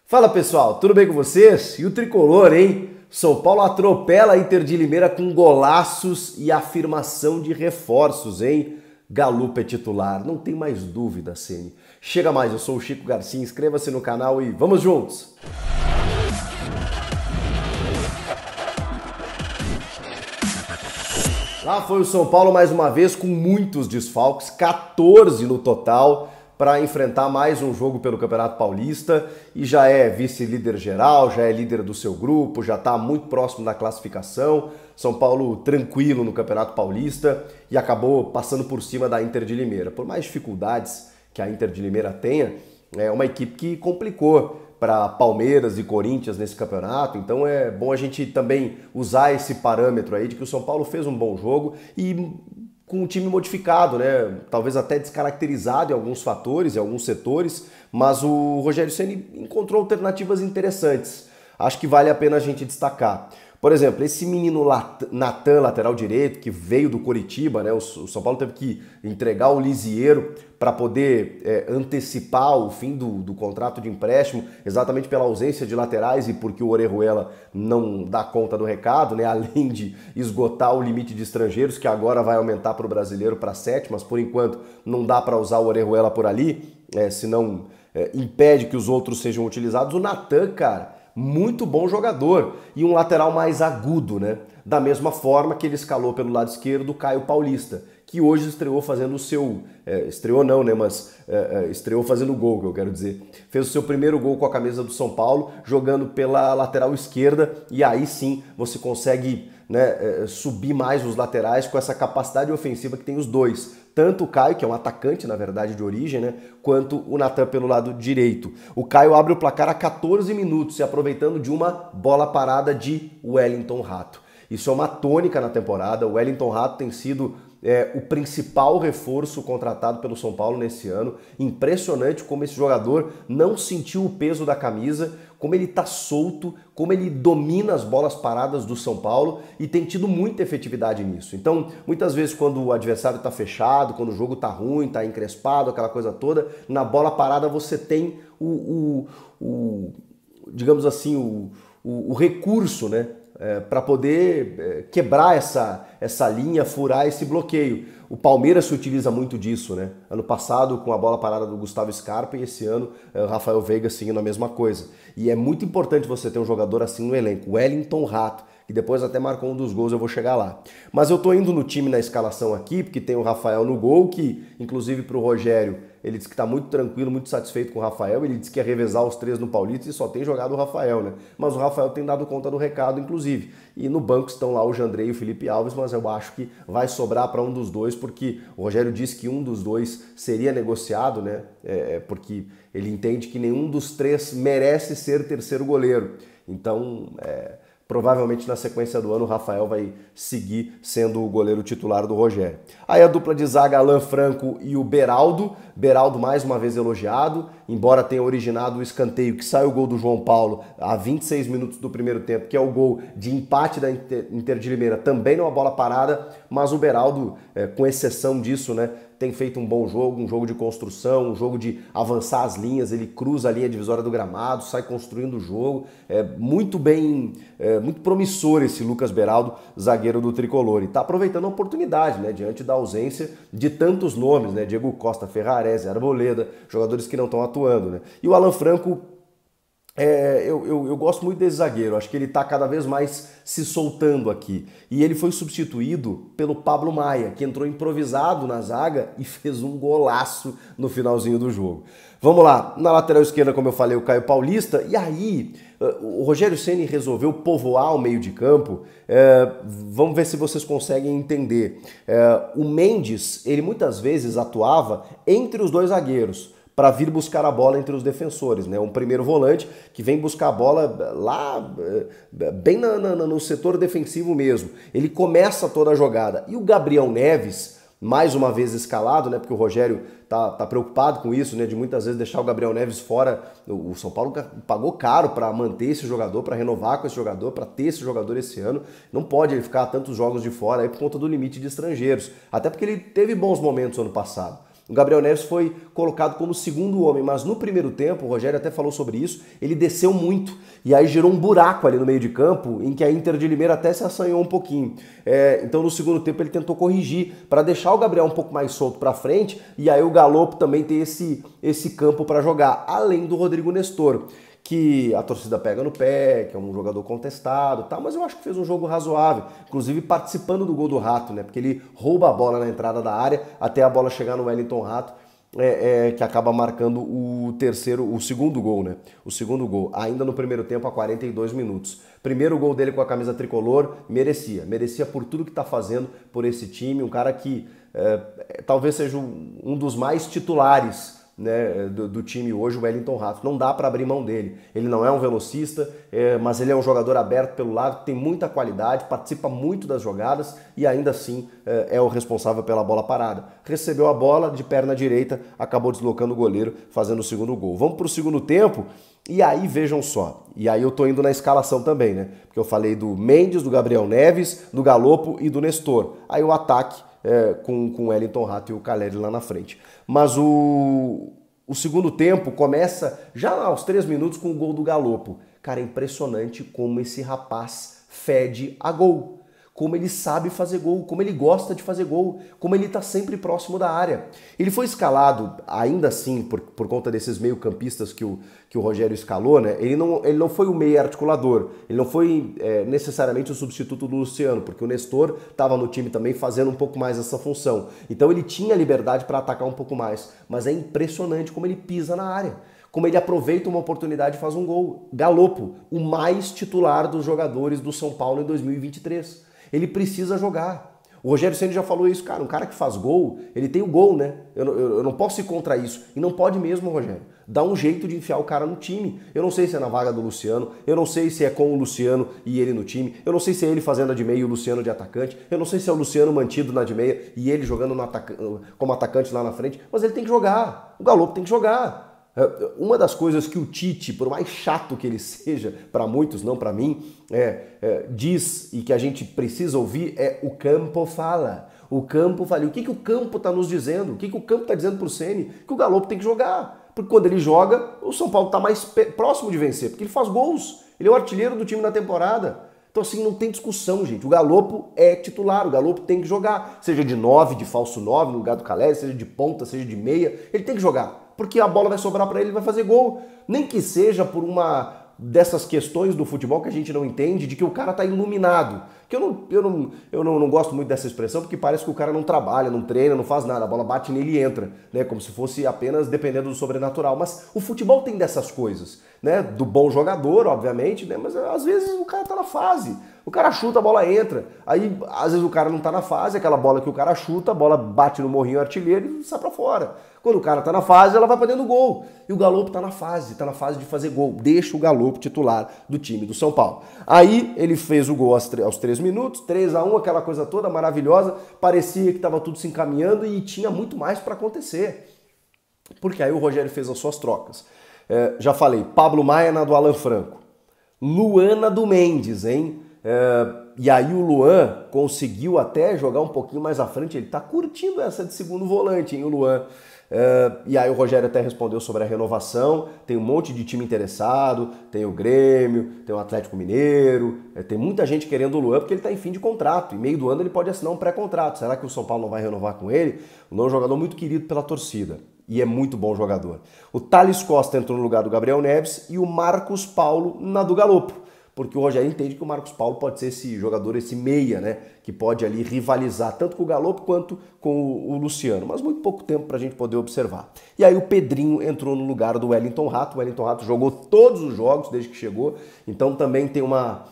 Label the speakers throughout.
Speaker 1: Fala pessoal, tudo bem com vocês? E o tricolor, hein? São Paulo atropela a Inter de Limeira com golaços e afirmação de reforços, hein? Galupa é titular, não tem mais dúvida, Ceni. Chega mais, eu sou o Chico Garcia, inscreva-se no canal e vamos juntos! Lá foi o São Paulo mais uma vez com muitos desfalques, 14 no total, para enfrentar mais um jogo pelo Campeonato Paulista e já é vice-líder geral, já é líder do seu grupo, já está muito próximo da classificação. São Paulo tranquilo no Campeonato Paulista e acabou passando por cima da Inter de Limeira. Por mais dificuldades que a Inter de Limeira tenha, é uma equipe que complicou para Palmeiras e Corinthians nesse campeonato, então é bom a gente também usar esse parâmetro aí de que o São Paulo fez um bom jogo e com um time modificado, né? Talvez até descaracterizado em alguns fatores, em alguns setores, mas o Rogério Ceni encontrou alternativas interessantes. Acho que vale a pena a gente destacar. Por exemplo, esse menino Natan, lateral direito, que veio do Coritiba, né? O São Paulo teve que entregar o Lisieiro para poder antecipar o fim do contrato de empréstimo, exatamente pela ausência de laterais e porque o Orejuela não dá conta do recado, né? Além de esgotar o limite de estrangeiros, que agora vai aumentar para o brasileiro para 7, mas por enquanto não dá para usar o Orejuela por ali, senão impede que os outros sejam utilizados. O Natan, cara, muito bom jogador e um lateral mais agudo, né? Da mesma forma que ele escalou pelo lado esquerdo o Caio Paulista, que hoje estreou fazendo o seu... estreou não, né? Mas estreou fazendo gol, que eu quero dizer. Fez o seu primeiro gol com a camisa do São Paulo, jogando pela lateral esquerda, e aí sim você consegue, né, subir mais os laterais com essa capacidade ofensiva que tem os dois. Tanto o Caio, que é um atacante, na verdade, de origem, né, quanto o Natan pelo lado direito. O Caio abre o placar a 14 minutos, se aproveitando de uma bola parada de Wellington Rato. Isso é uma tônica na temporada. O Wellington Rato tem sido o principal reforço contratado pelo São Paulo nesse ano. Impressionante como esse jogador não sentiu o peso da camisa, como ele está solto, como ele domina as bolas paradas do São Paulo e tem tido muita efetividade nisso. Então, muitas vezes quando o adversário está fechado, quando o jogo está ruim, está encrespado, aquela coisa toda, na bola parada você tem digamos assim, o recurso, né? Para poder quebrar essa linha, furar esse bloqueio. O Palmeiras se utiliza muito disso, né? Ano passado com a bola parada do Gustavo Scarpa e esse ano o Rafael Veiga seguindo a mesma coisa. E é muito importante você ter um jogador assim no elenco, Wellington Rato, que depois até marcou um dos gols, eu vou chegar lá. Mas eu tô indo no time na escalação aqui, porque tem o Rafael no gol, que inclusive pro Rogério, ele disse que tá muito tranquilo, muito satisfeito com o Rafael, ele disse que ia revezar os três no Paulista e só tem jogado o Rafael, né? Mas o Rafael tem dado conta do recado, inclusive. E no banco estão lá o Jandrei e o Felipe Alves, mas eu acho que vai sobrar para um dos dois, porque o Rogério disse que um dos dois seria negociado, né? Porque ele entende que nenhum dos três merece ser terceiro goleiro. Então, provavelmente na sequência do ano o Rafael vai seguir sendo o goleiro titular do Rogério. Aí a dupla de zaga, Alan Franco e o Beraldo. Beraldo mais uma vez elogiado, embora tenha originado o escanteio que sai o gol do João Paulo a 26 minutos do primeiro tempo, que é o gol de empate da Inter de Limeira, também numa bola parada, mas o Beraldo, com exceção disso, né, tem feito um bom jogo, um jogo de construção, um jogo de avançar as linhas, ele cruza a linha divisória do gramado, sai construindo o jogo, muito bem, muito promissor esse Lucas Beraldo, zagueiro do Tricolor, e está aproveitando a oportunidade, né, diante da ausência de tantos nomes, né, Diego Costa, Ferrarese, Arboleda, jogadores que não estão atuando, né, e o Alan Franco, eu gosto muito desse zagueiro, acho que ele está cada vez mais se soltando aqui. E ele foi substituído pelo Pablo Maia, que entrou improvisado na zaga e fez um golaço no finalzinho do jogo. Vamos lá, na lateral esquerda, como eu falei, o Caio Paulista, e aí o Rogério Ceni resolveu povoar o meio de campo. Vamos ver se vocês conseguem entender. O Mendes, ele muitas vezes atuava entre os dois zagueiros, para vir buscar a bola entre os defensores, né? Um primeiro volante que vem buscar a bola lá bem no setor defensivo mesmo. Ele começa toda a jogada. E o Gabriel Neves, mais uma vez escalado, né? Porque o Rogério tá preocupado com isso, né? De muitas vezes deixar o Gabriel Neves fora. O São Paulo pagou caro para manter esse jogador, para renovar com esse jogador, para ter esse jogador esse ano. Não pode ele ficar tantos jogos de fora aí por conta do limite de estrangeiros. Até porque ele teve bons momentos ano passado. O Gabriel Neves foi colocado como segundo homem, mas no primeiro tempo, o Rogério até falou sobre isso, ele desceu muito e aí gerou um buraco ali no meio de campo em que a Inter de Limeira até se assanhou um pouquinho. Então no segundo tempo ele tentou corrigir para deixar o Gabriel um pouco mais solto para frente e aí o Galopo também tem esse campo para jogar, além do Rodrigo Nestor, que a torcida pega no pé, que é um jogador contestado, tá? Mas eu acho que fez um jogo razoável, inclusive participando do gol do Rato, né? Porque ele rouba a bola na entrada da área até a bola chegar no Wellington Rato, que acaba marcando o segundo gol, né? O segundo gol, ainda no primeiro tempo, a 42 minutos. Primeiro gol dele com a camisa tricolor, merecia por tudo que tá fazendo por esse time, um cara que talvez seja um dos mais titulares, né, do time hoje, o Wellington Rato. Não dá para abrir mão dele. Ele não é um velocista, mas ele é um jogador aberto pelo lado, tem muita qualidade, participa muito das jogadas e ainda assim é o responsável pela bola parada. Recebeu a bola de perna direita, acabou deslocando o goleiro, fazendo o segundo gol. Vamos para o segundo tempo e aí vejam só. E aí eu tô indo na escalação também, né? Porque eu falei do Mendes, do Gabriel Neves, do Galopo e do Nestor. Aí o ataque com o Wellington Rato e o Caleri lá na frente. Mas o segundo tempo começa já aos 3 minutos com o gol do Galopo. Cara, é impressionante como esse rapaz fede a gol. Como ele sabe fazer gol, como ele gosta de fazer gol, como ele está sempre próximo da área. Ele foi escalado, ainda assim, por conta desses meio-campistas que o Rogério escalou, né? Ele não foi o meio articulador, ele não foi necessariamente o substituto do Luciano, porque o Nestor estava no time também fazendo um pouco mais essa função. Então ele tinha liberdade para atacar um pouco mais, mas é impressionante como ele pisa na área. Como ele aproveita uma oportunidade e faz um gol. Galopo, o mais titular dos jogadores do São Paulo em 2023. Ele precisa jogar. O Rogério Ceni já falou isso, cara, um cara que faz gol, ele tem o gol, né? Eu não posso ir contra isso. E não pode mesmo, Rogério. Dá um jeito de enfiar o cara no time. Eu não sei se é na vaga do Luciano, eu não sei se é com o Luciano e ele no time, eu não sei se é ele fazendo a de meia e o Luciano de atacante, eu não sei se é o Luciano mantido na de meia e ele jogando como atacante lá na frente, mas ele tem que jogar. O Galopo tem que jogar. Uma das coisas que o Tite, por mais chato que ele seja, para muitos, não para mim, diz e que a gente precisa ouvir é o campo fala. O campo fala. E o que o campo está nos dizendo? O que o campo está dizendo para o Ceni? Que o Galopo tem que jogar. Porque quando ele joga, o São Paulo está mais próximo de vencer, porque ele faz gols. Ele é o artilheiro do time na temporada. Então assim, não tem discussão, gente. O Galopo é titular, o Galopo tem que jogar. Seja de 9, de falso 9, no lugar do Caleri, seja de ponta, seja de meia, ele tem que jogar. Porque a bola vai sobrar para ele e vai fazer gol. Nem que seja por uma dessas questões do futebol que a gente não entende, de que o cara tá iluminado. Que eu não gosto muito dessa expressão, porque parece que o cara não trabalha, não treina, não faz nada. A bola bate nele e entra, né? Como se fosse apenas dependendo do sobrenatural. Mas o futebol tem dessas coisas, né? Do bom jogador, obviamente, né? Mas às vezes o cara tá na fase. O cara chuta, a bola entra. Aí, às vezes o cara não tá na fase, aquela bola que o cara chuta, a bola bate no morrinho artilheiro e sai pra fora. Quando o cara tá na fase, ela vai pra dentro do gol. E o Galopo tá na fase de fazer gol. Deixa o Galopo titular do time do São Paulo. Aí ele fez o gol aos 3 minutos, 3-1, aquela coisa toda maravilhosa. Parecia que tava tudo se encaminhando e tinha muito mais para acontecer. Porque aí o Rogério fez as suas trocas. Já falei, Pablo Maia na do Alan Franco. Luana do Mendes, hein? E aí o Luan conseguiu até jogar um pouquinho mais à frente. Ele tá curtindo essa de segundo volante, hein, o Luan. E aí o Rogério até respondeu sobre a renovação, tem um monte de time interessado, tem o Grêmio, tem o Atlético Mineiro, tem muita gente querendo o Luan porque ele está em fim de contrato, em meio do ano ele pode assinar um pré-contrato. Será que o São Paulo não vai renovar com ele? O Luan é um jogador muito querido pela torcida e é muito bom jogador. O Thales Costa entrou no lugar do Gabriel Neves e o Marcos Paulo na do Galopo. Porque o Rogério entende que o Marcos Paulo pode ser esse jogador, esse meia, né? Que pode ali rivalizar tanto com o Galopo quanto com o Luciano. Mas muito pouco tempo para a gente poder observar. E aí o Pedrinho entrou no lugar do Wellington Rato. O Wellington Rato jogou todos os jogos desde que chegou. Então também tem uma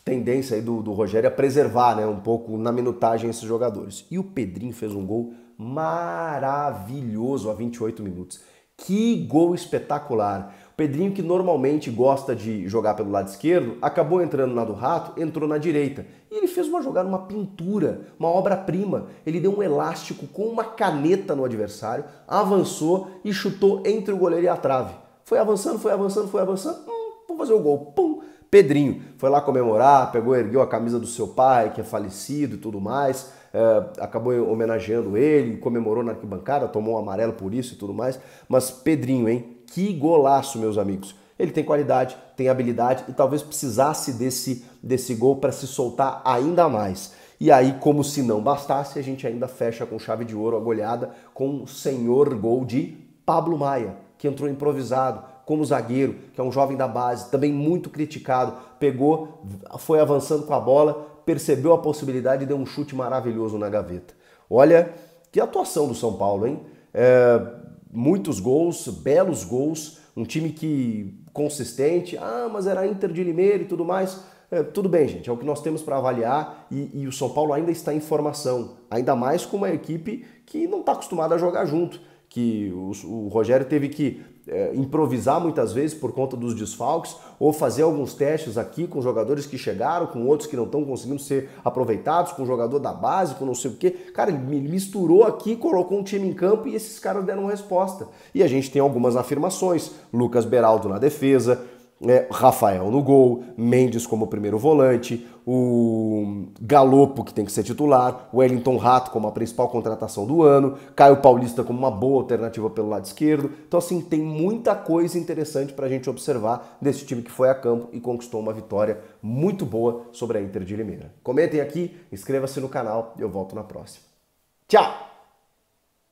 Speaker 1: tendência aí do Rogério a preservar, né, um pouco na minutagem esses jogadores. E o Pedrinho fez um gol maravilhoso a 28 minutos. Que gol espetacular! O Pedrinho, que normalmente gosta de jogar pelo lado esquerdo, acabou entrando na do Rato, entrou na direita. E ele fez uma jogada, uma pintura, uma obra-prima. Ele deu um elástico com uma caneta no adversário, avançou e chutou entre o goleiro e a trave. Foi avançando, foi avançando, foi avançando. Vou fazer o gol. Pum! Pedrinho foi lá comemorar, ergueu a camisa do seu pai, que é falecido e tudo mais. acabou homenageando ele, comemorou na arquibancada, tomou um amarelo por isso e tudo mais. Mas Pedrinho, hein? Que golaço, meus amigos. Ele tem qualidade, tem habilidade e talvez precisasse desse gol para se soltar ainda mais. E aí, como se não bastasse, a gente ainda fecha com chave de ouro a goleada com o senhor gol de Pablo Maia, que entrou improvisado como zagueiro, que é um jovem da base, também muito criticado, pegou, foi avançando com a bola, percebeu a possibilidade e deu um chute maravilhoso na gaveta. Olha, que atuação do São Paulo, hein? Muitos gols, belos gols, um time que consistente, mas era Inter de Limeira e tudo mais. Tudo bem, gente, é o que nós temos para avaliar e o São Paulo ainda está em formação, ainda mais com uma equipe que não está acostumada a jogar junto, que o Rogério teve que improvisar muitas vezes por conta dos desfalques ou fazer alguns testes aqui com jogadores que chegaram, com outros que não estão conseguindo ser aproveitados, com o jogador da base, com não sei o quê. Cara, ele misturou aqui, colocou um time em campo e esses caras deram resposta. E a gente tem algumas afirmações, Lucas Beraldo na defesa, Rafael no gol, Mendes como primeiro volante, o Galopo que tem que ser titular, o Wellington Rato como a principal contratação do ano, Caio Paulista como uma boa alternativa pelo lado esquerdo. Então assim, tem muita coisa interessante pra gente observar desse time que foi a campo e conquistou uma vitória muito boa sobre a Inter de Limeira. Comentem aqui, inscreva-se no canal e eu volto na próxima. Tchau!